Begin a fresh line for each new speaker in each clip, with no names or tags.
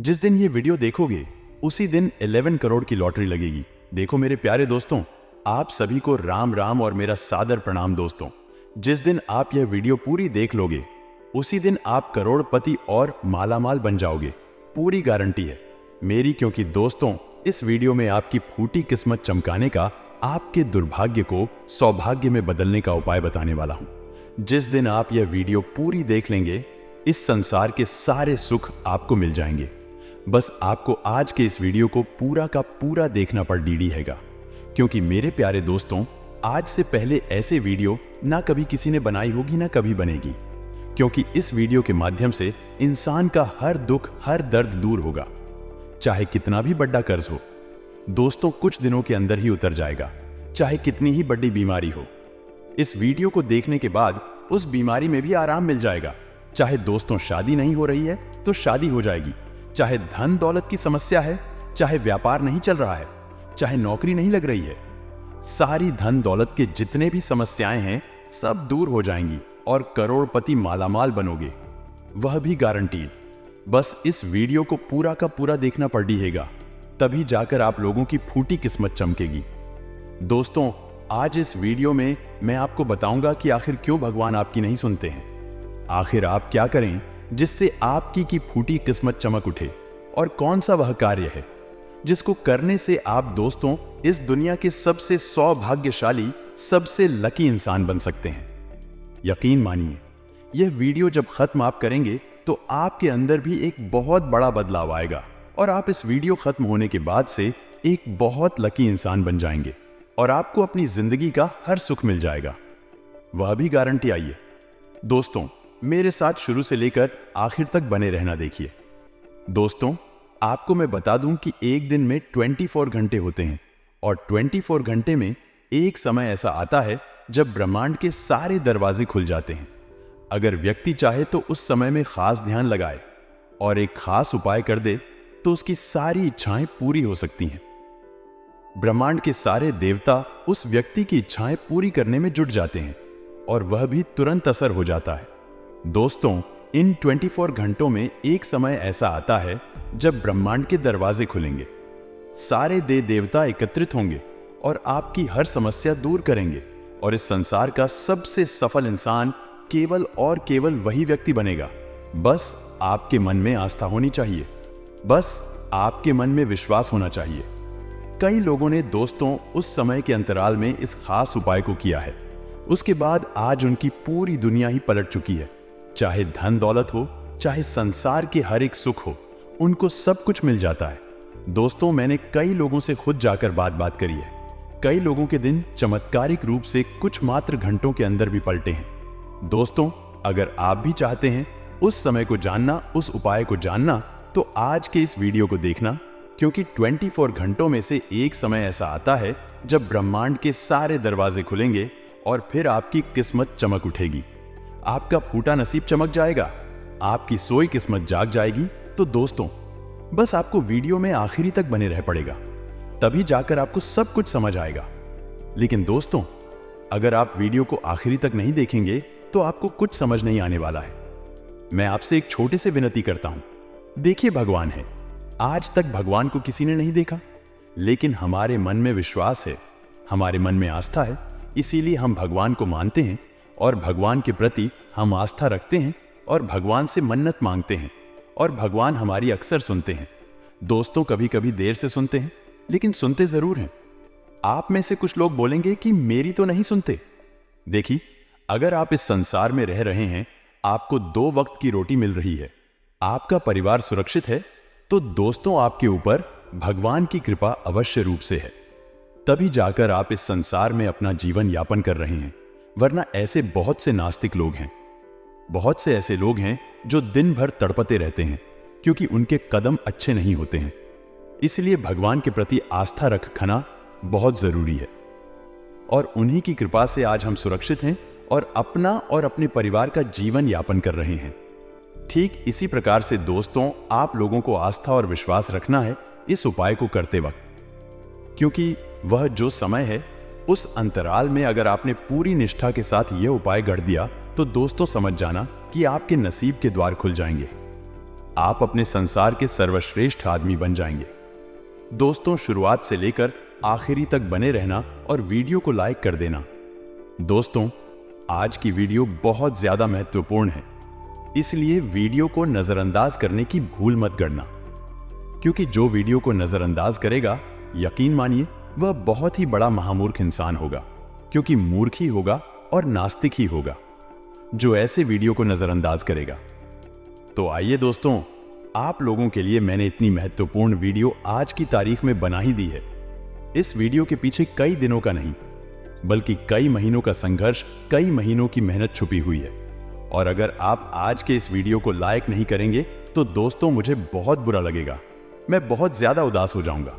जिस दिन ये वीडियो देखोगे उसी दिन 11 करोड़ की लॉटरी लगेगी। देखो मेरे प्यारे दोस्तों, आप सभी को राम राम और मेरा सादर प्रणाम। दोस्तों, जिस दिन आप यह वीडियो पूरी देख लोगे उसी दिन आप करोड़पति और मालामाल बन जाओगे, पूरी गारंटी है मेरी। क्योंकि दोस्तों, इस वीडियो में आपकी फूटी किस्मत चमकाने का, आपके दुर्भाग्य को सौभाग्य में बदलने का उपाय बताने वाला हूं। जिस दिन आप यह वीडियो पूरी देख लेंगे, इस संसार के सारे सुख आपको मिल जाएंगे। बस आपको आज के इस वीडियो को पूरा का पूरा देखना पर डीडी हैगा। क्योंकि मेरे प्यारे दोस्तों, आज से पहले ऐसे वीडियो ना कभी किसी ने बनाई होगी ना कभी बनेगी। क्योंकि इस वीडियो के माध्यम से इंसान का हर दुख, हर दर्द दूर होगा, चाहे कितना भी बड़ा कर्ज हो। दोस्तों, कुछ दिनों के अंदर ही उतर जाएगा, चाहे कितनी ही बड़ी बीमारी हो। इस वीडियो को देखने के बाद उस बीमारी में भी आराम मिल जाएगा। चाहे दोस्तों शादी नहीं हो रही है तो शादी हो जाएगी, चाहे धन दौलत की समस्या है, चाहे व्यापार नहीं चल रहा है, चाहे नौकरी नहीं लग रही है, सारी धन दौलत के जितने भी समस्याएं हैं सब दूर हो जाएंगी और करोड़पति मालामाल बनोगे, वह भी गारंटी। बस इस वीडियो को पूरा का पूरा देखना पड़ेगा, तभी जाकर आप लोगों की फूटी किस्मत चमकेगी। दोस्तों, आज इस वीडियो में मैं आपको बताऊंगा कि आखिर क्यों भगवान आपकी नहीं सुनते हैं। आखिर आप क्या करें जिससे आपकी की फूटी किस्मत चमक उठे, और कौन सा वह कार्य है जिसको करने से आप दोस्तों इस दुनिया के सबसे सौभाग्यशाली, सबसे लकी इंसान बन सकते हैं। यकीन मानिए, यह वीडियो जब खत्म आप करेंगे तो आपके अंदर भी एक बहुत बड़ा बदलाव आएगा और आप इस वीडियो खत्म होने के बाद से एक बहुत लकी इंसान बन जाएंगे और आपको अपनी जिंदगी का हर सुख मिल जाएगा, वह भी गारंटी। आइए दोस्तों, मेरे साथ शुरू से लेकर आखिर तक बने रहना देखिए। दोस्तों, आपको मैं बता दूं कि एक दिन में 24 घंटे होते हैं और 24 घंटे में एक समय ऐसा आता है जब ब्रह्मांड के सारे दरवाजे खुल जाते हैं। अगर व्यक्ति चाहे तो उस समय में खास ध्यान लगाए और एक खास उपाय कर दे तो उसकी सारी इच्छाएं पूरी हो सकती हैं। ब्रह्मांड के सारे देवता उस व्यक्ति की इच्छाएं पूरी करने में जुट जाते हैं और वह भी तुरंत असर हो जाता है। दोस्तों, इन 24 घंटों में एक समय ऐसा आता है जब ब्रह्मांड के दरवाजे खुलेंगे, सारे देवता एकत्रित होंगे और आपकी हर समस्या दूर करेंगे और इस संसार का सबसे सफल इंसान केवल और केवल वही व्यक्ति बनेगा। बस आपके मन में आस्था होनी चाहिए, बस आपके मन में विश्वास होना चाहिए। कई लोगों ने दोस्तों उस समय के अंतराल में इस खास उपाय को किया है, उसके बाद आज उनकी पूरी दुनिया ही पलट चुकी है। चाहे धन दौलत हो, चाहे संसार के हर एक सुख हो, उनको सब कुछ मिल जाता है। दोस्तों, मैंने कई लोगों से खुद जाकर बात करी है। कई लोगों के दिन चमत्कारिक रूप से कुछ मात्र घंटों के अंदर भी पलटे हैं। दोस्तों, अगर आप भी चाहते हैं उस समय को जानना, उस उपाय को जानना, तो आज के इस वीडियो को देखना। क्योंकि 24 घंटों में से एक समय ऐसा आता है जब ब्रह्मांड के सारे दरवाजे खुलेंगे और फिर आपकी किस्मत चमक उठेगी, आपका फूटा नसीब चमक जाएगा, आपकी सोई किस्मत जाग जाएगी। तो दोस्तों, बस आपको वीडियो में आखिरी तक बने रह पड़ेगा, तभी जाकर आपको सब कुछ समझ आएगा। लेकिन दोस्तों, अगर आप वीडियो को आखिरी तक नहीं देखेंगे तो आपको कुछ समझ नहीं आने वाला है। मैं आपसे एक छोटे से विनती करता हूं। देखिए, भगवान है, आज तक भगवान को किसी ने नहीं देखा, लेकिन हमारे मन में विश्वास है, हमारे मन में आस्था है, इसीलिए हम भगवान को मानते हैं और भगवान के प्रति हम आस्था रखते हैं और भगवान से मन्नत मांगते हैं और भगवान हमारी अक्सर सुनते हैं। दोस्तों, कभी कभी देर से सुनते हैं, लेकिन सुनते जरूर हैं। आप में से कुछ लोग बोलेंगे कि मेरी तो नहीं सुनते। देखिए, अगर आप इस संसार में रह रहे हैं, आपको 2 वक्त की रोटी मिल रही है, आपका परिवार सुरक्षित है, तो दोस्तों आपके ऊपर भगवान की कृपा अवश्य रूप से है, तभी जाकर आप इस संसार में अपना जीवन यापन कर रहे हैं। वरना ऐसे बहुत से नास्तिक लोग हैं, बहुत से ऐसे लोग हैं जो दिन भर तड़पते रहते हैं क्योंकि उनके कदम अच्छे नहीं होते हैं। इसलिए भगवान के प्रति आस्था रखना बहुत जरूरी है और उन्हीं की कृपा से आज हम सुरक्षित हैं और अपना और अपने परिवार का जीवन यापन कर रहे हैं। ठीक इसी प्रकार से दोस्तों, आप लोगों को आस्था और विश्वास रखना है इस उपाय को करते वक्त, क्योंकि वह जो समय है उस अंतराल में अगर आपने पूरी निष्ठा के साथ यह उपाय गढ़ दिया तो दोस्तों समझ जाना कि आपके नसीब के द्वार खुल जाएंगे। आप अपने संसार के सर्वश्रेष्ठ आदमी बन जाएंगे। दोस्तों, शुरुआत से लेकर आखिरी तक बने रहना और वीडियो को लाइक कर देना। दोस्तों, आज की वीडियो बहुत ज्यादा महत्वपूर्ण है, इसलिए वीडियो को नजरअंदाज करने की भूल मत करना, क्योंकि जो वीडियो को नजरअंदाज करेगा, यकीन मानिए वह बहुत ही बड़ा महामूर्ख इंसान होगा, क्योंकि मूर्ख ही होगा और नास्तिक ही होगा जो ऐसे वीडियो को नजरअंदाज करेगा। तो आइए दोस्तों, आप लोगों के लिए मैंने इतनी महत्वपूर्ण वीडियो आज की तारीख में बना ही दी है। इस वीडियो के पीछे कई दिनों का नहीं, बल्कि कई महीनों का संघर्ष, कई महीनों की मेहनत छुपी हुई है। और अगर आप आज के इस वीडियो को लाइक नहीं करेंगे तो दोस्तों मुझे बहुत बुरा लगेगा, मैं बहुत ज्यादा उदास हो जाऊंगा,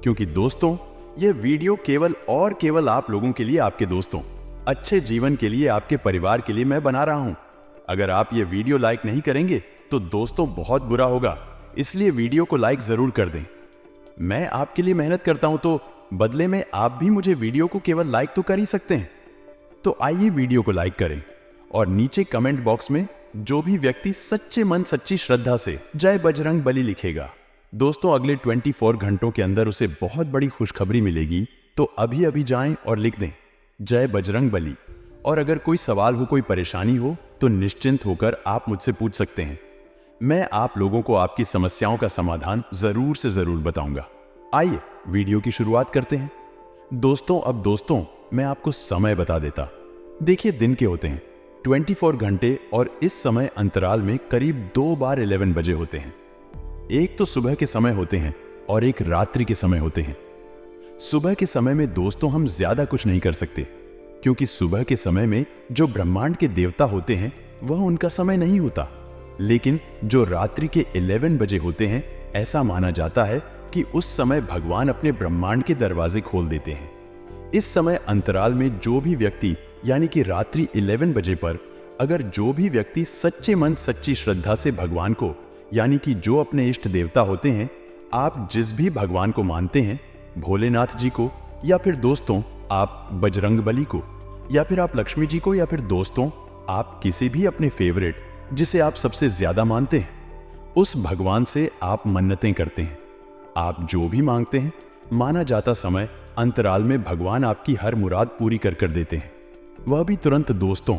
क्योंकि दोस्तों यह वीडियो केवल और केवल आप लोगों के लिए, आपके दोस्तों, अच्छे जीवन के लिए, आपके परिवार के लिए मैं बना रहा हूं। अगर आप ये वीडियो लाइक नहीं करेंगे तो दोस्तों बहुत बुरा होगा, इसलिए वीडियो को लाइक जरूर कर दें। मैं आपके लिए मेहनत करता हूं, तो बदले में आप भी मुझे वीडियो को केवल लाइक तो कर ही सकते हैं। तो आइए वीडियो को लाइक करें और नीचे कमेंट बॉक्स में जो भी व्यक्ति सच्चे मन सच्ची श्रद्धा से जय बजरंग बली लिखेगा, दोस्तों अगले 24 घंटों के अंदर उसे बहुत बड़ी खुशखबरी मिलेगी। तो अभी अभी जाएं और लिख दें जय बजरंग बली। और अगर कोई सवाल हो, कोई परेशानी हो, तो निश्चिंत होकर आप मुझसे पूछ सकते हैं। मैं आप लोगों को आपकी समस्याओं का समाधान जरूर से जरूर बताऊंगा। आइए वीडियो की शुरुआत करते हैं। दोस्तों, मैं आपको समय बता देता। देखिए, दिन के होते हैं 24 घंटे और इस समय अंतराल में करीब 2 बार 11 बजे होते हैं। एक तो सुबह के समय होते हैं और एक रात्रि के समय होते हैं। सुबह के समय में दोस्तों हम ज्यादा कुछ नहीं कर सकते, क्योंकि सुबह के समय में जो ब्रह्मांड के देवता होते हैं वह उनका समय नहीं होता। लेकिन जो रात्रि के 11 बजे होते हैं, ऐसा माना जाता है कि उस समय भगवान अपने ब्रह्मांड के दरवाजे खोल देते हैं। इस समय अंतराल में जो भी व्यक्ति, यानी कि रात्रि 11 बजे पर अगर जो भी व्यक्ति सच्चे मन सच्ची श्रद्धा से भगवान को, यानी कि जो अपने इष्ट देवता होते हैं, आप जिस भी भगवान को मानते हैं, भोलेनाथ जी को, या फिर दोस्तों आप बजरंग बली को, या फिर आप लक्ष्मी जी को, या फिर दोस्तों आप किसी भी अपने फेवरेट जिसे आप सबसे ज्यादा मानते हैं, उस भगवान से आप मन्नतें करते हैं। आप जो भी मांगते हैं, माना जाता समय अंतराल में भगवान आपकी हर मुराद पूरी कर देते हैं, वह भी तुरंत दोस्तों।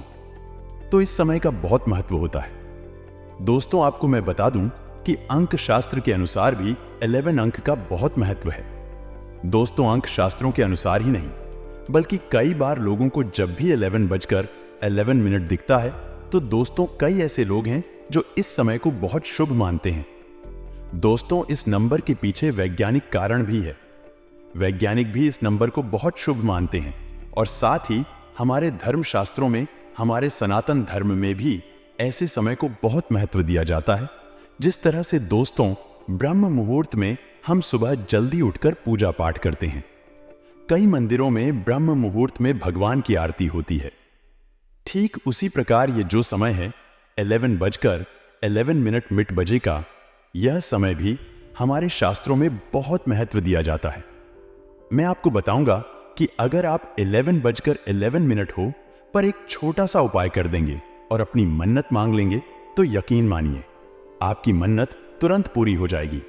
तो इस समय का बहुत महत्व होता है। दोस्तों, आपको मैं बता दूं कि अंक शास्त्र के अनुसार भी 11 अंक का बहुत महत्व है। दोस्तों, अंक शास्त्रों के अनुसार ही नहीं, बल्कि कई बार लोगों को जब भी 11 बजकर 11 मिनट दिखता है, तो दोस्तों कई ऐसे लोग हैं जो इस समय को बहुत शुभ मानते हैं। दोस्तों, इस नंबर के पीछे वैज्ञानिक कारण भी है। वैज्ञानिक भी इस नंबर को बहुत शुभ मानते हैं, और साथ ही हमारे धर्म शास्त्रों में, हमारे सनातन धर्म में भी ऐसे समय को बहुत महत्व दिया जाता है। जिस तरह से दोस्तों ब्रह्म मुहूर्त में हम सुबह जल्दी उठकर पूजा पाठ करते हैं। कई मंदिरों में ब्रह्म मुहूर्त में भगवान की आरती होती है। ठीक उसी प्रकार ये जो समय है 11 बजकर 11 मिनट मिट बजे का, यह समय भी हमारे शास्त्रों में बहुत महत्व दिया जाता है। मैं आपको बताऊंगा कि अगर आप 11 बजकर 11 मिनट हो पर एक छोटा सा उपाय कर देंगे और अपनी मन्नत मांग लेंगे, तो यकीन मानिए आपकी मन्नत तुरंत पूरी हो जाएगी।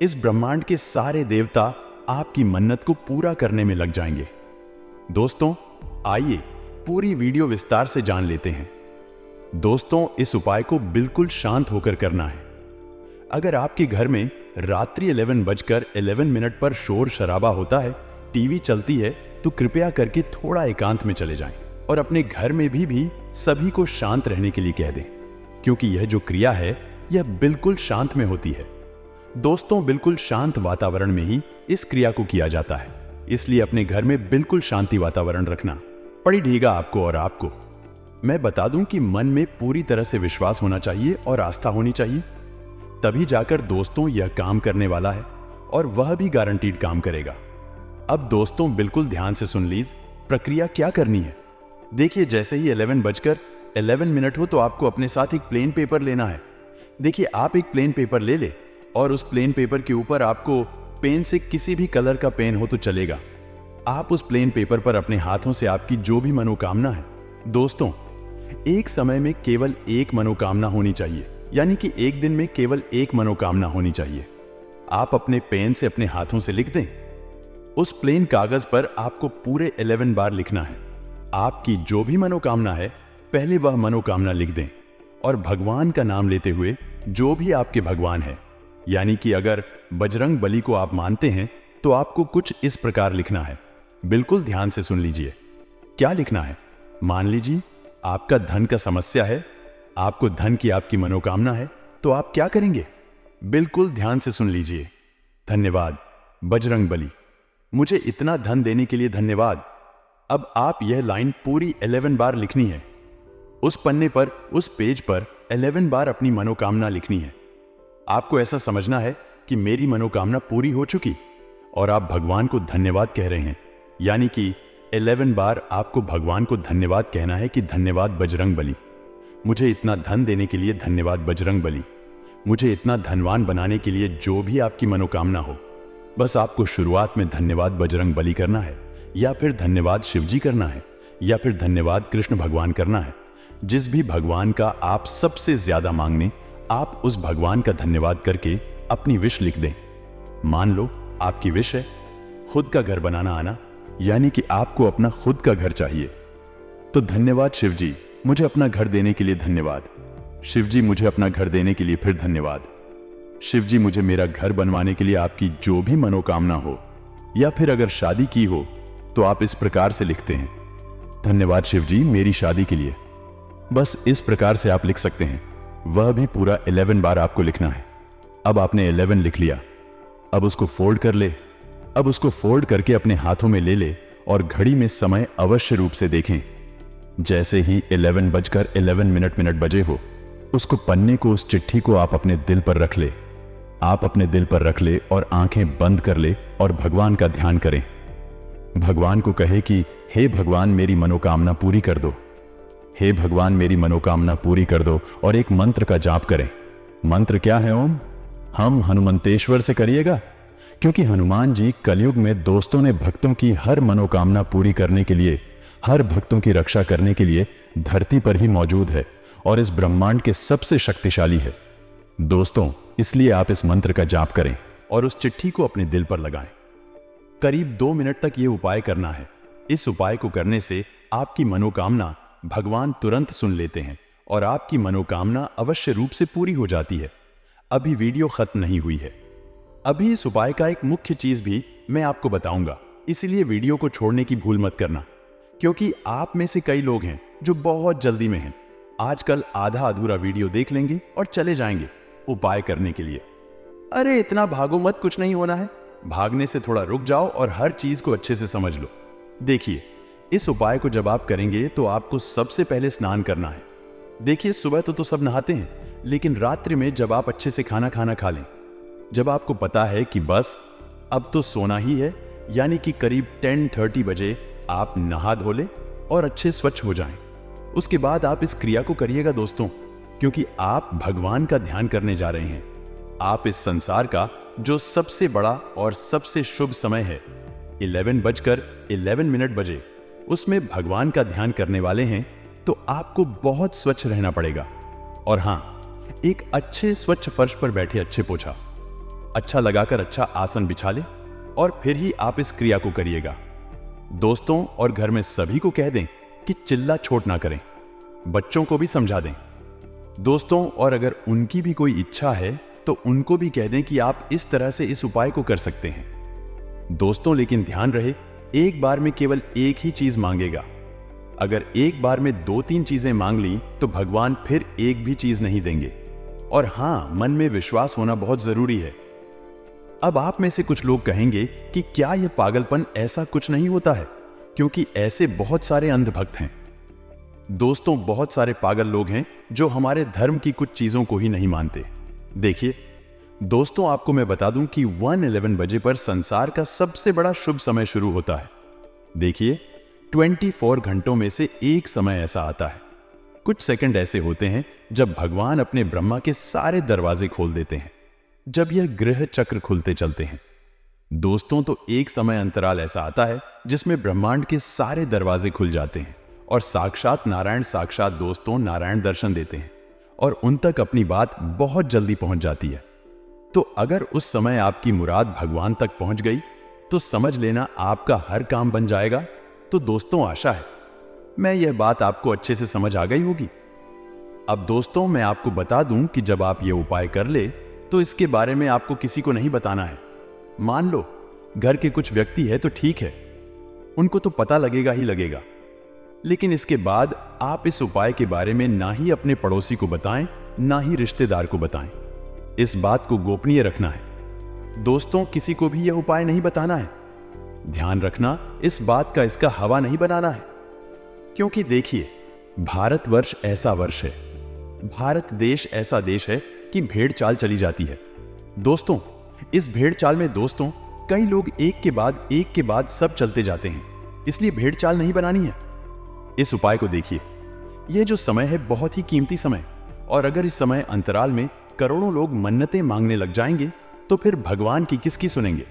इस ब्रह्मांड के सारे देवता आपकी मन्नत को पूरा करने में लग जाएंगे। दोस्तों, आइए पूरी वीडियो विस्तार से जान लेते हैं। दोस्तों, इस उपाय को बिल्कुल शांत होकर करना है। अगर आपके घर में रात्रि 11 बजकर 11 मिनट पर शोर शराबा होता है, टीवी चलती है, तो कृपया करके थोड़ा एकांत में चले जाएं और अपने घर में भी सभी को शांत रहने के लिए कह दें, क्योंकि यह जो क्रिया है यह बिल्कुल शांत में होती है। दोस्तों, बिल्कुल शांत वातावरण में ही इस क्रिया को किया जाता है, इसलिए अपने घर में बिल्कुल शांति वातावरण रखना पड़ेगा आपको। और आपको मैं बता दूं कि मन में पूरी तरह से विश्वास होना चाहिए और आस्था होनी चाहिए, तभी जाकर दोस्तों यह काम करने वाला है, और वह भी गारंटीड काम करेगा। अब दोस्तों बिल्कुल ध्यान से सुन लीजिए प्रक्रिया क्या करनी है। देखिए, जैसे ही 11 बजकर 11 मिनट हो तो आपको अपने साथ एक प्लेन पेपर लेना है। देखिए, आप एक प्लेन पेपर ले ले और उस प्लेन पेपर के ऊपर आपको पेन से, किसी भी कलर का पेन हो तो चलेगा, आप उस प्लेन पेपर पर अपने हाथों से आपकी जो भी मनोकामना है, दोस्तों एक समय में केवल एक मनोकामना होनी चाहिए, यानी कि एक दिन में केवल एक मनोकामना होनी चाहिए। आप अपने पेन से अपने हाथों से लिख दें। उस प्लेन कागज पर आपको पूरे 11 बार लिखना है। आपकी जो भी मनोकामना है पहले वह मनोकामना लिख दें और भगवान का नाम लेते हुए जो भी आपके भगवान है, यानी कि अगर बजरंग बली को आप मानते हैं तो आपको कुछ इस प्रकार लिखना है। बिल्कुल ध्यान से सुन लीजिए। क्या लिखना है? मान लीजिए आपका धन का समस्या है, आपको धन की आपकी मनोकामना है, तो आप क्या करेंगे? बिल्कुल ध्यान से सुन लीजिए। धन्यवाद बजरंग बली, मुझे इतना धन देने के लिए धन्यवाद। अब आप यह लाइन पूरी 11 बार लिखनी है। उस पन्ने पर, उस पेज पर 11 बार अपनी मनोकामना लिखनी है। आपको ऐसा समझना है कि मेरी मनोकामना पूरी हो चुकी और आप भगवान को धन्यवाद कह रहे हैं, यानी कि 11 बार आपको भगवान को धन्यवाद कहना है कि धन्यवाद बजरंग बली, मुझे इतना धन देने के लिए धन्यवाद बजरंग बली, मुझे इतना धनवान बनाने के लिए जो भी आपकी मनोकामना हो। बस आपको शुरुआत में धन्यवाद बजरंग बली करना है, या फिर धन्यवाद शिवजी करना है, या फिर धन्यवाद कृष्ण भगवान करना है। जिस भी भगवान का आप सबसे ज्यादा मांगने, आप उस भगवान का धन्यवाद करके अपनी विश लिख दें। मान लो आपकी विश है खुद का घर बनाना आना, यानी कि आपको अपना खुद का घर चाहिए। तो धन्यवाद शिवजी, मुझे अपना घर देने के लिए धन्यवाद। शिवजी, मुझे अपना घर देने के लिए फिर धन्यवाद। शिवजी, मुझे मेरा घर बनवाने के लिए आपकी जो भी मनोकामना हो, या फिर अगर शादी की हो तो आप इस प्रकार से लिखते हैं, धन्यवाद शिवजी मेरी शादी के लिए। बस इस प्रकार से आप लिख सकते हैं। वह भी पूरा 11 बार आपको लिखना है। अब आपने 11 लिख लिया, अब उसको फोल्ड कर ले। अब उसको फोल्ड करके अपने हाथों में ले ले और घड़ी में समय अवश्य रूप से देखें। जैसे ही 11 बजकर 11 मिनट बजे हो, उसको पन्ने को, उस चिट्ठी को आप अपने दिल पर रख ले। आप अपने दिल पर रख ले और आंखें बंद कर ले और भगवान का ध्यान करें। भगवान को कहे कि हे भगवान मेरी मनोकामना पूरी कर दो, हे भगवान मेरी मनोकामना पूरी कर दो, और एक मंत्र का जाप करें। मंत्र क्या है? ओम। हम हनुमंतेश्वर से करिएगा, क्योंकि हनुमान जी कलयुग में दोस्तों ने भक्तों की हर मनोकामना पूरी करने के लिए, हर भक्तों की रक्षा करने के लिए धरती पर ही मौजूद है और इस ब्रह्मांड के सबसे शक्तिशाली है। दोस्तों, इसलिए आप इस मंत्र का जाप करें और उस चिट्ठी को अपने दिल पर लगाएं। करीब 2 मिनट तक यह उपाय करना है। इस उपाय को करने से आपकी मनोकामना भगवान तुरंत सुन लेते हैं और आपकी मनोकामना अवश्य रूप से पूरी हो जाती है। अभी वीडियो खत्म नहीं हुई है। अभी इस उपाय का एक मुख्य चीज भी मैं आपको बताऊंगा, इसलिए वीडियो को छोड़ने की भूल मत करना, क्योंकि आप में से कई लोग हैं जो बहुत जल्दी में हैं। आजकल आधा अधूरा वीडियो देख लेंगे और चले जाएंगे उपाय करने के लिए। अरे इतना भागो मत, कुछ नहीं होना है। भागने से थोड़ा रुक जाओ और हर चीज को अच्छे से समझ लो। देखिए, इस उपाय को जब आप करेंगे तो आपको सबसे पहले स्नान करना है। देखिए, सुबह तो सब नहाते हैं, लेकिन रात्रि में जब आप अच्छे से खाना खा लें, जब आपको पता है कि बस अब तो सोना ही है, यानी कि करीब 10:30 बजे आप नहा धो ले और अच्छे स्वच्छ हो जाएं। उसके बाद आप इस क्रिया को करिएगा दोस्तों, क्योंकि आप भगवान का ध्यान करने जा रहे हैं। आप इस संसार का जो सबसे बड़ा और सबसे शुभ समय है 11 बजकर 11 बजे, उसमें भगवान का ध्यान करने वाले हैं, तो आपको बहुत स्वच्छ रहना पड़ेगा। और हां, एक अच्छे स्वच्छ फर्श पर बैठे, अच्छे पोछा अच्छा लगाकर अच्छा आसन बिछा ले और फिर ही आप इस क्रिया को करिएगा। दोस्तों और घर में सभी को कह दें कि चिल्ला छोट ना करें, बच्चों को भी समझा दें। दोस्तों, और अगर उनकी भी कोई इच्छा है तो उनको भी कह दें कि आप इस तरह से इस उपाय को कर सकते हैं। दोस्तों, लेकिन ध्यान रहे, एक बार में केवल एक ही चीज मांगेगा। अगर एक बार में 2-3 चीजें मांग ली तो भगवान फिर एक भी चीज नहीं देंगे। और हां, मन में विश्वास होना बहुत जरूरी है। अब आप में से कुछ लोग कहेंगे कि क्या यह पागलपन, ऐसा कुछ नहीं होता है, क्योंकि ऐसे बहुत सारे अंधभक्त हैं। दोस्तों, बहुत सारे पागल लोग हैं जो हमारे धर्म की कुछ चीजों को ही नहीं मानते। देखिए दोस्तों, आपको मैं बता दूं कि 1:11 बजे पर संसार का सबसे बड़ा शुभ समय शुरू होता है। देखिए, 24 घंटों में से एक समय ऐसा आता है, कुछ सेकंड ऐसे होते हैं जब भगवान अपने ब्रह्मा के सारे दरवाजे खोल देते हैं, जब यह ग्रह चक्र खुलते चलते हैं। दोस्तों, तो एक समय अंतराल ऐसा आता है जिसमें ब्रह्मांड के सारे दरवाजे खुल जाते हैं और साक्षात नारायण, साक्षात दोस्तों नारायण दर्शन देते हैं और उन तक अपनी बात बहुत जल्दी पहुंच जाती है। तो अगर उस समय आपकी मुराद भगवान तक पहुंच गई तो समझ लेना आपका हर काम बन जाएगा। तो दोस्तों, आशा है मैं यह बात आपको अच्छे से समझ आ गई होगी। अब दोस्तों, मैं आपको बता दूं कि जब आप ये उपाय कर ले तो इसके बारे में आपको किसी को नहीं बताना है। मान लो घर के कुछ व्यक्ति है तो ठीक है, उनको तो पता लगेगा ही लगेगा, लेकिन इसके बाद आप इस उपाय के बारे में ना ही अपने पड़ोसी को बताएं, ना ही रिश्तेदार को बताएं। इस बात को गोपनीय रखना है। दोस्तों, किसी को भी यह उपाय नहीं बताना है। ध्यान रखना, इस बात का इसका हवा नहीं बनाना है। क्योंकि देखिए, भारतवर्ष ऐसा वर्ष है, भारत देश ऐसा देश है कि भेड़ चाल चली जाती है। दोस्तों, इस भेड़ चाल में दोस्तों कई लोग एक के बाद सब चलते जाते हैं, इसलिए भेड़ चाल नहीं बनानी है। इस उपाय को देखिए, यह जो समय है बहुत ही कीमती समय, और अगर इस समय अंतराल में करोड़ों लोग मन्नतें मांगने लग जाएंगे तो फिर भगवान की किसकी सुनेंगे।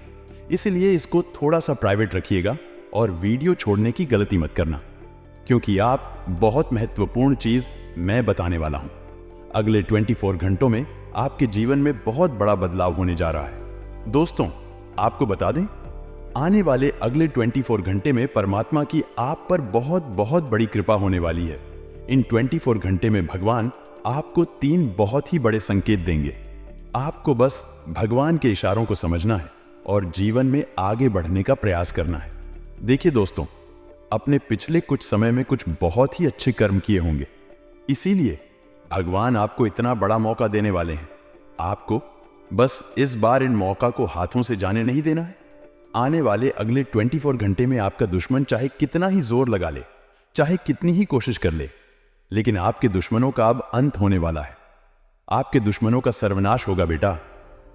इसलिए इसको थोड़ा सा प्राइवेट रखिएगा और वीडियो छोड़ने की गलती मत करना, क्योंकि आप बहुत महत्वपूर्ण चीज मैं बताने वाला हूं। अगले 24 घंटों में आपके जीवन में बहुत बड़ा बदलाव होने जा रहा है। दोस्तों, आपको बता दें, आने वाले अगले 24 घंटे में परमात्मा की आप पर बहुत बहुत बड़ी कृपा होने वाली है। इन 24 घंटे में भगवान आपको 3 बहुत ही बड़े संकेत देंगे। आपको बस भगवान के इशारों को समझना है और जीवन में आगे बढ़ने का प्रयास करना है। देखिए दोस्तों, अपने पिछले कुछ समय में कुछ बहुत ही अच्छे कर्म किए होंगे, इसीलिए भगवान आपको इतना बड़ा मौका देने वाले हैं। आपको बस इस बार इन मौका को हाथों से जाने नहीं देना है। आने वाले अगले 24 घंटे में आपका दुश्मन चाहे कितना ही जोर लगा ले, चाहे कितनी ही कोशिश कर ले, लेकिन आपके दुश्मनों का अब अंत होने वाला है। आपके दुश्मनों का सर्वनाश होगा बेटा।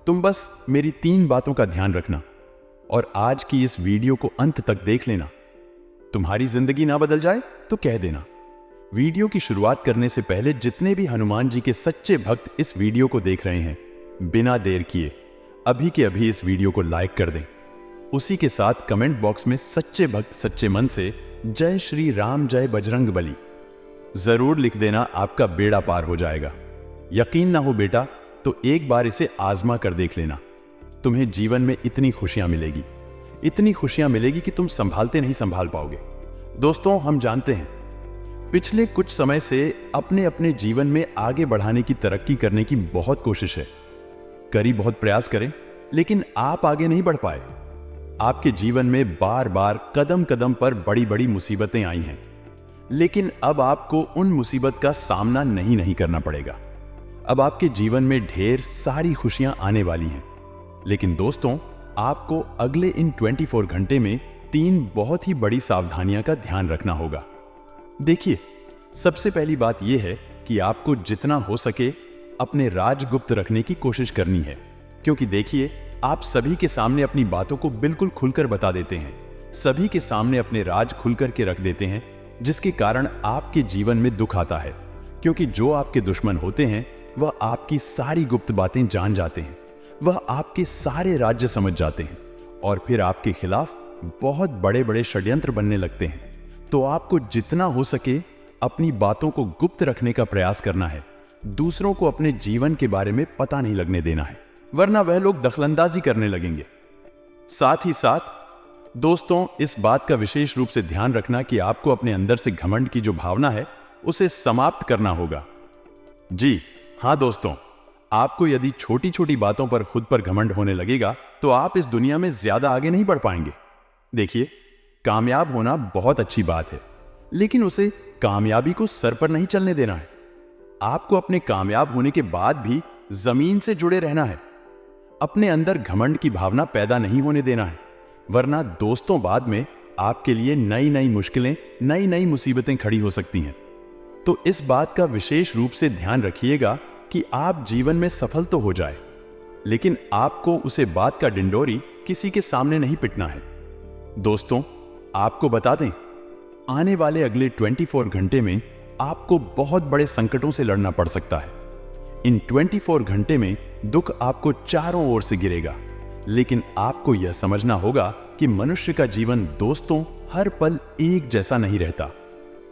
तुम बस मेरी 3 बातों का ध्यान रखना और आज की इस वीडियो को अंत तक देख लेना। तुम्हारी जिंदगी ना बदल जाए तो कह देना। वीडियो की शुरुआत करने से पहले जितने भी हनुमान जी के सच्चे भक्त इस वीडियो को देख रहे हैं, बिना देर किए अभी के अभी इस वीडियो को लाइक कर दें। उसी के साथ कमेंट बॉक्स में सच्चे भक्त सच्चे मन से जय श्री राम, जय बजरंग बली जरूर लिख देना। आपका बेड़ा पार हो जाएगा। यकीन ना हो बेटा तो एक बार इसे आजमा कर देख लेना। तुम्हें जीवन में इतनी खुशियां मिलेगी कि तुम संभालते नहीं संभाल पाओगे। दोस्तों, हम जानते हैं पिछले कुछ समय से अपने अपने जीवन में आगे बढ़ाने की, तरक्की करने की बहुत कोशिश है, करी बहुत प्रयास करें, लेकिन आप आगे नहीं बढ़ पाए। आपके जीवन में बार बार कदम कदम पर बड़ी बड़ी मुसीबतें आई हैं, लेकिन अब आपको उन मुसीबत का सामना नहीं करना पड़ेगा। अब आपके जीवन में ढेर सारी खुशियां आने वाली हैं। लेकिन दोस्तों, आपको अगले इन 24 घंटे में 3 बहुत ही बड़ी सावधानियां का ध्यान रखना होगा। देखिए, सबसे पहली बात यह है कि आपको जितना हो सके अपने राज गुप्त रखने की कोशिश करनी है, क्योंकि देखिए, आप सभी के सामने अपनी बातों को बिल्कुल खुलकर बता देते हैं, सभी के सामने अपने राज खुलकर के रख देते हैं, जिसके कारण आपके जीवन में दुख आता है। क्योंकि जो आपके दुश्मन होते हैं वह आपकी सारी गुप्त बातें जान जाते हैं, वह आपके सारे राज्य समझ जाते हैं और फिर आपके खिलाफ बहुत बड़े बड़े षड्यंत्र बनने लगते हैं। तो आपको जितना हो सके अपनी बातों को गुप्त रखने का प्रयास करना है। दूसरों को अपने जीवन के बारे में पता नहीं लगने देना है, वरना वह लोग दखलंदाजी करने लगेंगे। साथ ही साथ दोस्तों, इस बात का विशेष रूप से ध्यान रखना कि आपको अपने अंदर से घमंड की जो भावना है उसे समाप्त करना होगा। जी हां दोस्तों, आपको यदि छोटी छोटी बातों पर खुद पर घमंड होने लगेगा तो आप इस दुनिया में ज्यादा आगे नहीं बढ़ पाएंगे। देखिए, कामयाब होना बहुत अच्छी बात है, लेकिन उसे कामयाबी को सर पर नहीं चलने देना है। आपको अपने कामयाब होने के बाद भी जमीन से जुड़े रहना है। अपने अंदर घमंड की भावना पैदा नहीं होने देना है, वरना दोस्तों बाद में आपके लिए नई नई मुश्किलें, नई नई मुसीबतें खड़ी हो सकती हैं। तो इस बात का विशेष रूप से ध्यान रखिएगा कि आप जीवन में सफल तो हो जाए, लेकिन आपको उसे बात का डिंडोरी किसी के सामने नहीं पिटना है। दोस्तों, आपको बता दें, आने वाले अगले 24 घंटे में आपको बहुत बड़े संकटों से लड़ना पड़ सकता है। इन 24 घंटे में दुख आपको चारों ओर से गिरेगा, लेकिन आपको यह समझना होगा कि मनुष्य का जीवन दोस्तों हर पल एक जैसा नहीं रहता।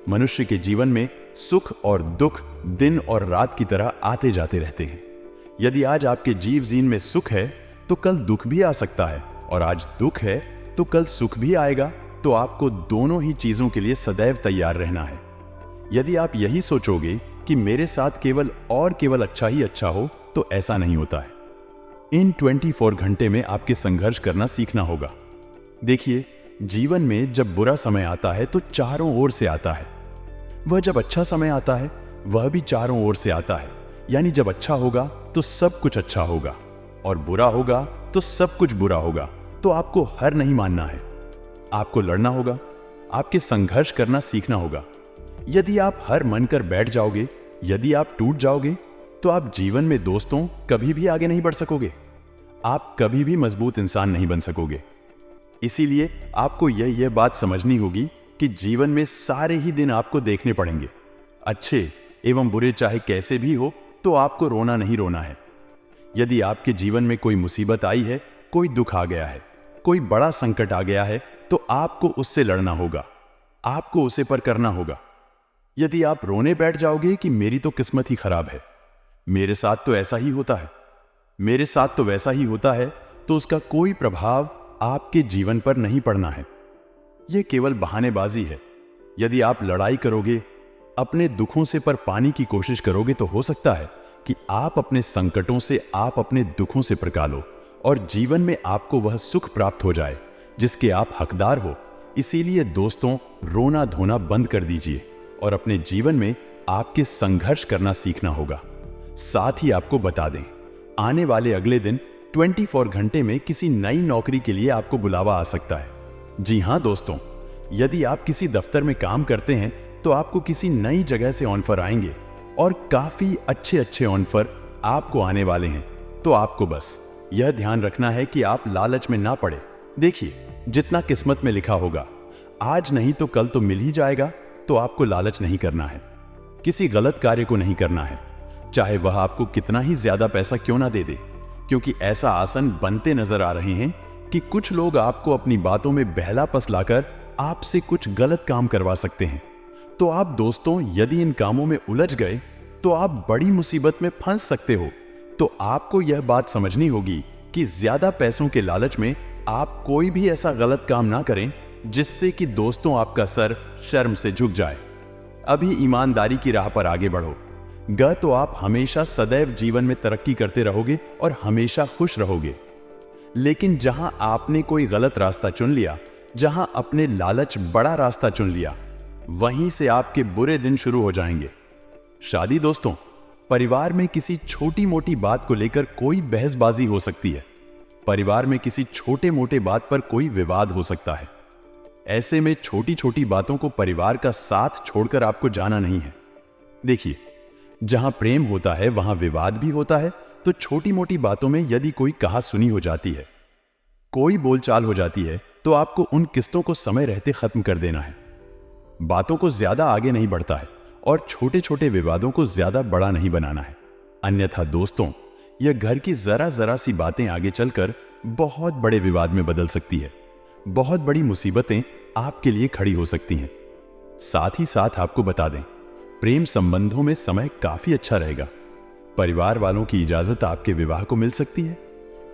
मनुष्य के जीवन में सुख और दुख दिन और रात की तरह आते जाते रहते हैं। यदि आज आपके जीव जीन में सुख है तो कल दुख भी आ सकता है, और आज दुख है तो कल सुख भी आएगा। तो आपको दोनों ही चीजों के लिए सदैव तैयार रहना है। यदि आप यही सोचोगे कि मेरे साथ केवल अच्छा ही अच्छा हो, तो ऐसा नहीं होता है। इन 24 घंटे में आपके संघर्ष करना सीखना होगा। देखिए, जीवन में जब बुरा समय आता है तो चारों ओर से आता है। वह जब अच्छा समय आता है वह भी चारों ओर से आता है। यानी जब अच्छा होगा तो सब कुछ अच्छा होगा, और बुरा होगा तो सब कुछ बुरा होगा। तो आपको हार नहीं मानना है, आपको लड़ना होगा, आपके संघर्ष करना सीखना होगा। यदि आप हार मानकर बैठ जाओगे, यदि आप टूट जाओगे, तो आप जीवन में दोस्तों कभी भी आगे नहीं बढ़ सकोगे। आप कभी भी मजबूत इंसान नहीं बन सकोगे। इसीलिए आपको यह बात समझनी होगी कि जीवन में सारे ही दिन आपको देखने पड़ेंगे, अच्छे एवं बुरे चाहे कैसे भी हो। तो आपको रोना नहीं रोना है। यदि आपके जीवन में कोई मुसीबत आई है, कोई दुख आ गया है, कोई बड़ा संकट आ गया है, तो आपको उससे लड़ना होगा, आपको उसे पर करना होगा। यदि आप रोने बैठ जाओगे कि मेरी तो किस्मत ही खराब है, मेरे साथ तो ऐसा ही होता है, मेरे साथ तो वैसा ही होता है, तो उसका कोई प्रभाव आपके जीवन पर नहीं पड़ना है। यह केवल बहानेबाजी है। यदि आप लड़ाई करोगे, अपने दुखों से पर पाने की कोशिश करोगे, तो हो सकता है कि आप अपने संकटों से, आप अपने दुखों से प्रका लो, और जीवन में आपको वह सुख प्राप्त हो जाए जिसके आप हकदार हो। इसीलिए दोस्तों, रोना धोना बंद कर दीजिए और अपने जीवन में आपके संघर्ष करना सीखना होगा। साथ ही आपको बता दें, आने वाले अगले दिन 24 घंटे में किसी नई नौकरी के लिए आपको बुलावा आ सकता है। जी हां दोस्तों, यदि आप किसी दफ्तर में काम करते हैं तो आपको किसी नई जगह से ऑफर आएंगे, और काफी अच्छे ऑफर आपको आने वाले हैं। तो आपको बस यह ध्यान रखना है कि आप लालच में ना पड़े। देखिए, जितना किस्मत में लिखा होगा, आज नहीं तो कल तो मिल ही जाएगा। तो आपको लालच नहीं करना है, किसी गलत कार्य को नहीं करना है, चाहे वह आपको कितना ही ज्यादा पैसा क्यों ना दे दे। क्योंकि ऐसा आसन बनते नजर आ रहे हैं कि कुछ लोग आपको अपनी बातों में बहला फंसलाकर आपसे कुछ गलत काम करवा सकते हैं। तो आप दोस्तों, यदि इन कामों में उलझ गए तो आप बड़ी मुसीबत में फंस सकते हो। तो आपको यह बात समझनी होगी कि ज्यादा पैसों के लालच में आप कोई भी ऐसा गलत काम ना करें जिससे कि दोस्तों आपका सर शर्म से झुक जाए। अभी ईमानदारी की राह पर आगे बढ़ो, तो आप हमेशा सदैव जीवन में तरक्की करते रहोगे और हमेशा खुश रहोगे। लेकिन जहां आपने कोई गलत रास्ता चुन लिया, जहां अपने लालच बड़ा रास्ता चुन लिया, वहीं से आपके बुरे दिन शुरू हो जाएंगे। शादी दोस्तों, परिवार में किसी छोटी मोटी बात को लेकर कोई बहसबाजी हो सकती है। परिवार में किसी छोटे मोटे बात पर कोई विवाद हो सकता है। ऐसे में छोटी छोटी बातों को परिवार का साथ छोड़कर आपको जाना नहीं है। देखिए, जहां प्रेम होता है वहां विवाद भी होता है। तो छोटी मोटी बातों में यदि कोई कहा सुनी हो जाती है, कोई बोलचाल हो जाती है, तो आपको उन किस्तों को समय रहते खत्म कर देना है। बातों को ज्यादा आगे नहीं बढ़ता है, और छोटे छोटे विवादों को ज्यादा बड़ा नहीं बनाना है। अन्यथा दोस्तों, यह घर की जरा सी बातें आगे चलकर बहुत बड़े विवाद में बदल सकती है। बहुत बड़ी मुसीबतें आपके लिए खड़ी हो सकती हैं। साथ ही साथ आपको बता दें, प्रेम संबंधों में समय काफी अच्छा रहेगा। परिवार वालों की इजाजत आपके विवाह को मिल सकती है।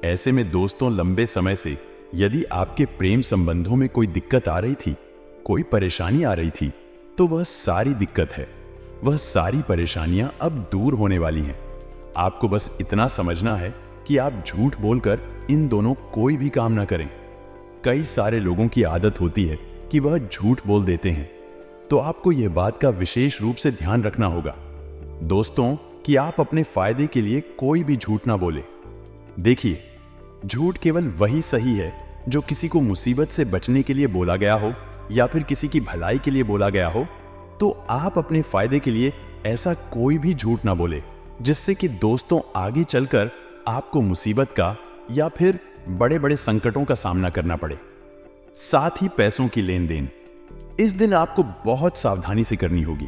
ऐसे में दोस्तों, लंबे समय से यदि आपके प्रेम संबंधों में कोई दिक्कत आ रही थी, कोई परेशानी आ रही थी, तो वह सारी दिक्कत है, वह सारी परेशानियां अब दूर होने वाली हैं। आपको बस इतना समझना है कि आप झूठ बोलकर इन दोनों कोई भी काम ना करें। कई सारे लोगों की आदत होती है कि वह झूठ बोल देते हैं। तो आपको यह बात का विशेष रूप से ध्यान रखना होगा दोस्तों, कि आप अपने फायदे के लिए कोई भी झूठ ना बोले। देखिए, झूठ केवल वही सही है जो किसी को मुसीबत से बचने के लिए बोला गया हो, या फिर किसी की भलाई के लिए बोला गया हो। तो आप अपने फायदे के लिए ऐसा कोई भी झूठ ना बोले जिससे कि दोस्तों आगे चलकर आपको मुसीबत का या फिर बड़े बड़े संकटों का सामना करना पड़े। साथ ही पैसों की लेन देन, इस दिन आपको बहुत सावधानी से करनी होगी।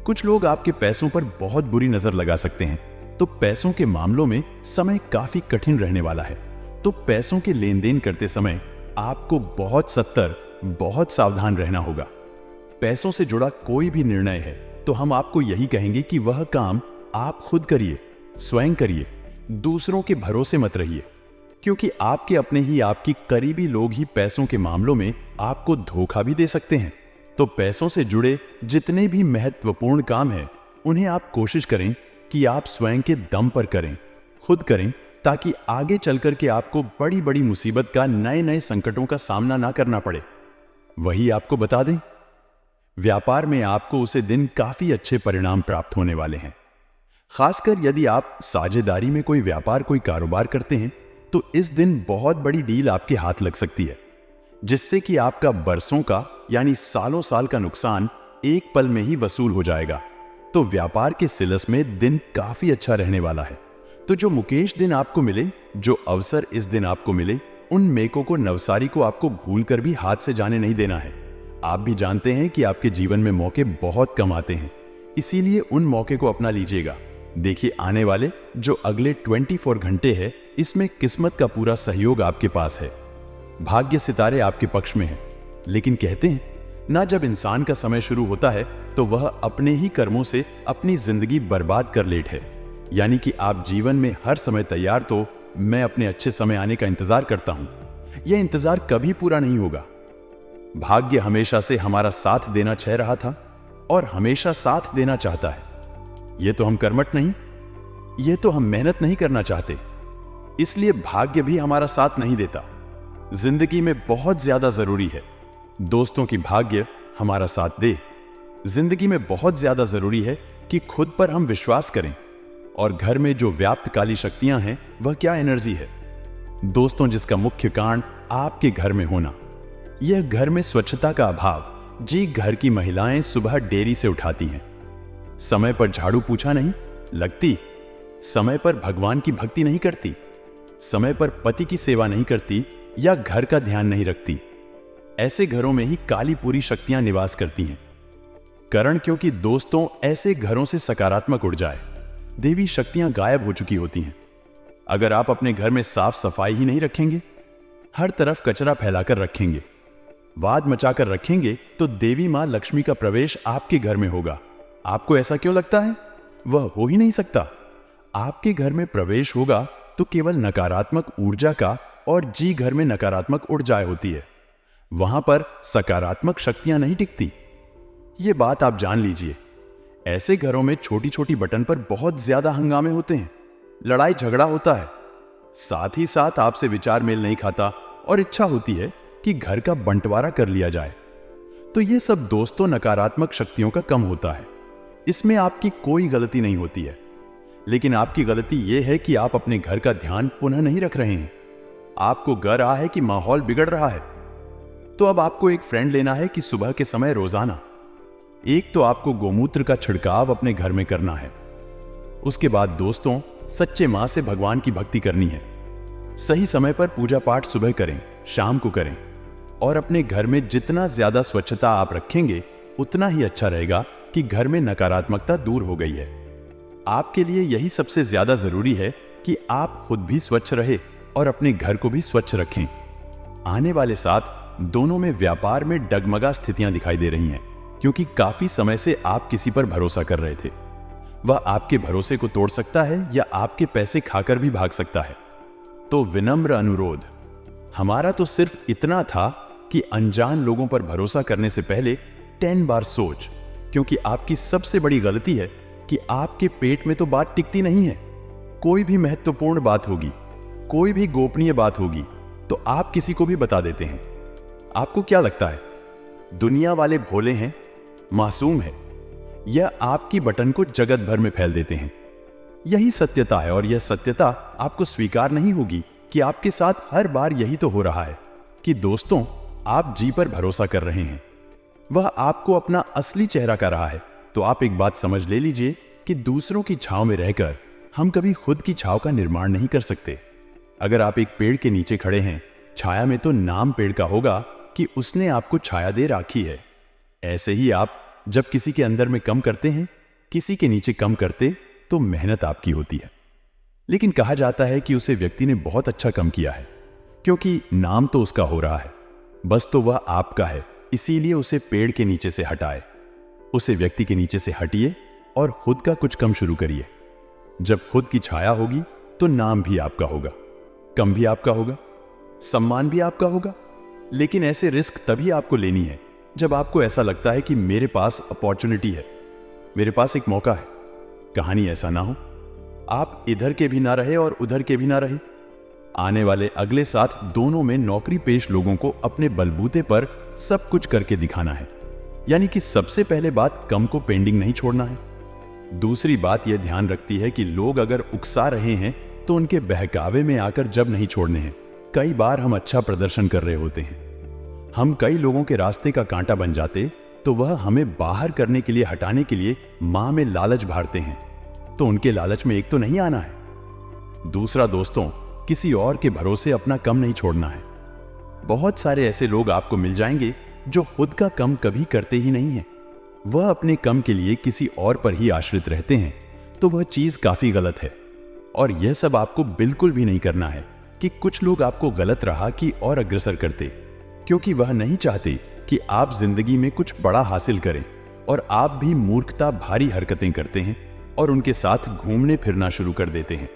कुछ लोग आपके पैसों पर बहुत बुरी नजर लगा सकते हैं। तो पैसों के मामलों में समय काफी कठिन रहने वाला है। तो पैसों के लेन देन करते समय आपको बहुत सतर्क, बहुत सावधान रहना होगा। पैसों से जुड़ा कोई भी निर्णय है तो तो हम आपको यही कहेंगे कि वह काम आप खुद करिए, स्वयं करिए, दूसरों के भरोसे मत रहिए, क्योंकि आपके अपने ही आपकी करीबी लोग ही पैसों के मामलों में आपको धोखा भी दे सकते हैं। तो पैसों से जुड़े जितने भी महत्वपूर्ण काम हैं, उन्हें आप कोशिश करें कि आप स्वयं के दम पर करें, खुद करें, ताकि आगे चलकर के आपको बड़ी बड़ी मुसीबत का, नए नए संकटों का सामना ना करना पड़े। वही आपको बता दें, व्यापार में आपको उसे दिन काफी अच्छे परिणाम प्राप्त होने वाले हैं। खासकर यदि आप साझेदारी में कोई व्यापार, कोई कारोबार करते हैं, तो इस दिन बहुत बड़ी डील आपके हाथ लग सकती है, जिससे कि आपका बरसों का यानी सालों साल का नुकसान एक पल में ही वसूल हो जाएगा। तो व्यापार के सिलसिले में दिन काफी अच्छा रहने वाला है। तो जो मुकेश दिन आपको मिले, जो अवसर इस दिन आपको मिले, उन मेकों को, नवसारी को आपको भूल कर भी हाथ से जाने नहीं देना है। आप भी जानते हैं कि आपके जीवन में मौके बहुत कम आते हैं, इसीलिए उन मौके को अपना लीजिएगा। देखिए, आने वाले जो अगले 24 घंटे है, इसमें किस्मत का पूरा सहयोग आपके पास है। भाग्य सितारे आपके पक्ष में है। लेकिन कहते हैं ना, जब इंसान का समय शुरू होता है तो वह अपने ही कर्मों से अपनी जिंदगी बर्बाद कर लेट है। यानी कि आप जीवन में हर समय तैयार, तो मैं अपने अच्छे समय आने का इंतजार करता हूं। यह इंतजार कभी पूरा नहीं होगा। भाग्य हमेशा से हमारा साथ देना चाह रहा था और हमेशा साथ देना चाहता है। यह तो हम कर्मठ नहीं, यह तो हम मेहनत नहीं करना चाहते, इसलिए भाग्य भी हमारा साथ नहीं देता। जिंदगी में बहुत ज्यादा जरूरी है दोस्तों की भाग्य हमारा साथ दे। जिंदगी में बहुत ज्यादा जरूरी है कि खुद पर हम विश्वास करें। और घर में जो व्याप्त काली शक्तियां हैं, वह क्या एनर्जी है दोस्तों, जिसका मुख्य कारण आपके घर में होना। यह घर में स्वच्छता का अभाव। जी, घर की महिलाएं सुबह देरी से उठाती हैं, समय पर झाड़ू पोछा नहीं लगती, समय पर भगवान की भक्ति नहीं करती, समय पर पति की सेवा नहीं करती या घर का ध्यान नहीं रखती। ऐसे घरों में ही काली पूरी शक्तियां निवास करती हैं। कारण क्योंकि दोस्तों, ऐसे घरों से सकारात्मक ऊर्जा है, देवी शक्तियां गायब हो चुकी होती हैं। अगर आप अपने घर में साफ सफाई ही नहीं रखेंगे, हर तरफ कचरा फैलाकर रखेंगे, वाद मचाकर रखेंगे, तो देवी मां लक्ष्मी का प्रवेश आपके घर में होगा। आपको ऐसा क्यों लगता है? वह हो ही नहीं सकता। आपके घर में प्रवेश होगा तो केवल नकारात्मक ऊर्जा का, और जी, घर में नकारात्मक ऊर्जाएं होती है, वहां पर सकारात्मक शक्तियां नहीं टिकती। यह बात आप जान लीजिए। ऐसे घरों में छोटी छोटी बटन पर बहुत ज्यादा हंगामे होते हैं, लड़ाई झगड़ा होता है, साथ ही साथ आपसे विचार मेल नहीं खाता और इच्छा होती है कि घर का बंटवारा कर लिया जाए। तो यह सब दोस्तों नकारात्मक शक्तियों का कम होता है। इसमें आपकी कोई गलती नहीं होती है, लेकिन आपकी गलती यह है कि आप अपने घर का ध्यान पुनः नहीं रख रहे हैं। आपको गर रहा है कि माहौल बिगड़ रहा है, तो अब आपको एक फ्रेंड लेना है कि सुबह के समय रोजाना एक तो आपको गोमूत्र का छिड़काव अपने घर में करना है। उसके बाद दोस्तों, सच्चे मां से भगवान की भक्ति करनी है। सही समय पर पूजा पाठ सुबह करें, शाम को करें, और अपने घर में जितना ज्यादा स्वच्छता आप रखेंगे, उतना ही अच्छा रहेगा कि घर में नकारात्मकता दूर हो गई है। आपके लिए यही सबसे ज्यादा जरूरी है कि आप खुद भी स्वच्छ रहे और अपने घर को भी स्वच्छ रखें। आने वाले साथ दोनों में व्यापार में डगमगा स्थितियां दिखाई दे रही हैं, क्योंकि काफी समय से आप किसी पर भरोसा कर रहे थे। वह आपके भरोसे को तोड़ सकता है या आपके पैसे खाकर भी भाग सकता है। तो विनम्र अनुरोध हमारा तो सिर्फ इतना था कि अनजान लोगों पर भरोसा करने से पहले 10 बार सोच, क्योंकि आपकी सबसे बड़ी गलती है कि आपके पेट में तो बात टिकती नहीं है। कोई भी महत्वपूर्ण बात होगी, कोई भी गोपनीय बात होगी, तो आप किसी को भी बता देते हैं। आपको क्या लगता है दुनिया वाले भोले हैं, मासूम है, या आपकी बटन को जगत भर में फैल देते हैं? यही सत्यता है, और यह सत्यता आपको स्वीकार नहीं होगी कि आपके साथ हर बार यही तो हो रहा है कि दोस्तों, आप जी पर भरोसा कर रहे हैं, वह आपको अपना असली चेहरा कर रहा है। तो आप एक बात समझ ले लीजिए कि दूसरों की छांव में रहकर हम कभी खुद की छांव का निर्माण नहीं कर सकते। अगर आप एक पेड़ के नीचे खड़े हैं, छाया में तो नाम पेड़ का होगा कि उसने आपको छाया दे राखी है। ऐसे ही आप जब किसी के अंदर में कम करते हैं, किसी के नीचे कम करते, तो मेहनत आपकी होती है, लेकिन कहा जाता है कि उसे व्यक्ति ने बहुत अच्छा कम किया है, क्योंकि नाम तो उसका हो रहा है, बस तो वह आपका है, इसीलिए उसे पेड़ के नीचे से हटाए। उसे व्यक्ति के नीचे से हटिए और खुद का कुछ कम शुरू करिए। जब खुद की छाया होगी तो नाम भी आपका होगा, कम भी आपका होगा, सम्मान भी आपका होगा। लेकिन ऐसे रिस्क तभी आपको लेनी है जब आपको ऐसा लगता है कि मेरे पास अपॉर्चुनिटी है, मेरे पास एक मौका है। कहानी ऐसा ना हो, आप इधर के भी ना रहे और उधर के भी ना रहे। आने वाले अगले 7 दोनों में नौकरी पेश लोगों को अपने बलबूते पर सब कुछ करके दिखाना है। यानी कि सबसे पहले बात, कम को पेंडिंग नहीं छोड़ना है। दूसरी बात यह ध्यान रखती है कि लोग अगर उकसा रहे हैं तो उनके बहकावे में आकर जब नहीं छोड़ने हैं। कई बार हम अच्छा प्रदर्शन कर रहे होते हैं, हम कई लोगों के रास्ते का कांटा बन जाते तो वह हमें बाहर करने के लिए, हटाने के लिए मां में लालच भारते हैं। तो उनके लालच में एक तो नहीं आना है। दूसरा दोस्तों, किसी और के भरोसे अपना कम नहीं छोड़ना है। बहुत सारे ऐसे लोग आपको मिल जाएंगे जो खुद का कम कभी करते ही नहीं है। वह अपने कम के लिए किसी और पर ही आश्रित रहते हैं। तो वह चीज काफी गलत है। और यह सब आपको बिल्कुल भी नहीं करना है कि कुछ लोग आपको गलत राह की और अग्रसर करते, क्योंकि वह नहीं चाहते कि आप जिंदगी में कुछ बड़ा हासिल करें और आप भी मूर्खता भारी हरकतें करते हैं और उनके साथ घूमने फिरना शुरू कर देते हैं।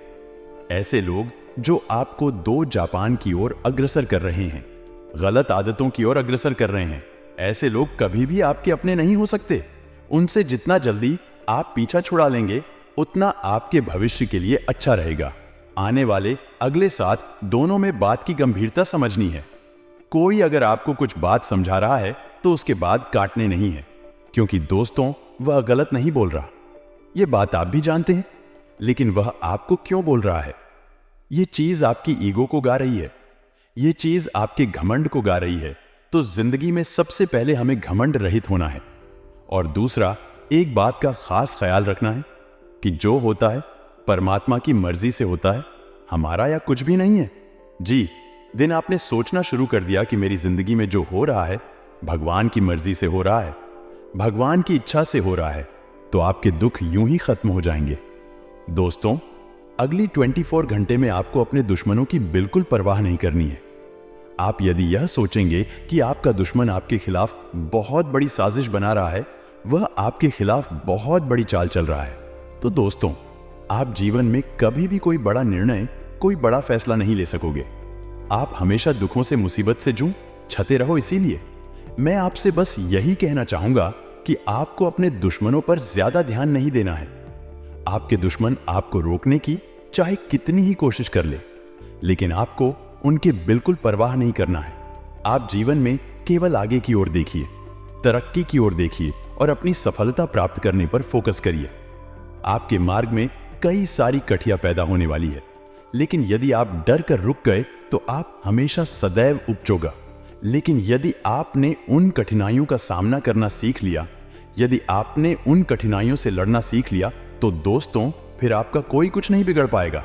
ऐसे लोग जो आपको 2 जापान की ओर अग्रसर कर रहे हैं, गलत आदतों की ओर अग्रसर कर रहे हैं, ऐसे लोग कभी भी आपके अपने नहीं हो सकते। उनसे जितना जल्दी आप पीछा छुड़ा लेंगे उतना आपके भविष्य के लिए अच्छा रहेगा। आने वाले अगले 7 दोनों में बात की गंभीरता समझनी है। कोई अगर आपको कुछ बात समझा रहा है तो उसके बाद काटने नहीं है, क्योंकि दोस्तों वह गलत नहीं बोल रहा। यह बात आप भी जानते हैं, लेकिन वह आपको क्यों बोल रहा है? यह चीज आपकी ईगो को गा रही है, यह चीज आपके घमंड को गा रही है। तो जिंदगी में सबसे पहले हमें घमंड रहित होना है। और दूसरा, एक बात का खास ख्याल रखना है कि जो होता है परमात्मा की मर्जी से होता है, हमारा या कुछ भी नहीं है। जी, दिन आपने सोचना शुरू कर दिया कि मेरी जिंदगी में जो हो रहा है भगवान की मर्जी से हो रहा है, भगवान की इच्छा से हो रहा है, तो आपके दुख यूं ही खत्म हो जाएंगे। दोस्तों, अगली 24 घंटे में आपको अपने दुश्मनों की बिल्कुल परवाह नहीं करनी है। आप यदि यह सोचेंगे कि आपका दुश्मन आपके खिलाफ बहुत बड़ी साजिश बना रहा है, वह आपके खिलाफ बहुत बड़ी चाल चल रहा है, तो दोस्तों आप जीवन में कभी भी कोई बड़ा निर्णय, कोई बड़ा फैसला नहीं ले सकोगे। आप हमेशा दुखों से, मुसीबत से छते रहो। इसीलिए मैं आपसे बस यही कहना चाहूंगा कि आपको अपने दुश्मनों पर ज्यादा ध्यान नहीं देना है। आपके दुश्मन आपको रोकने की चाहे कितनी ही कोशिश कर ले, लेकिन आपको उनके बिल्कुल परवाह नहीं करना है। आप जीवन में केवल आगे की ओर देखिए, तरक्की की ओर देखिए और अपनी सफलता प्राप्त करने पर फोकस करिए। आपके मार्ग में कई सारी कठिनाइयां पैदा होने वाली है, लेकिन यदि आप डर कर रुक गए तो आप हमेशा सदैव उपजोगा। लेकिन यदि आपने उन कठिनाइयों का सामना करना सीख लिया, यदि आपने उन कठिनाइयों से लड़ना सीख लिया, तो दोस्तों फिर आपका कोई कुछ नहीं बिगड़ पाएगा।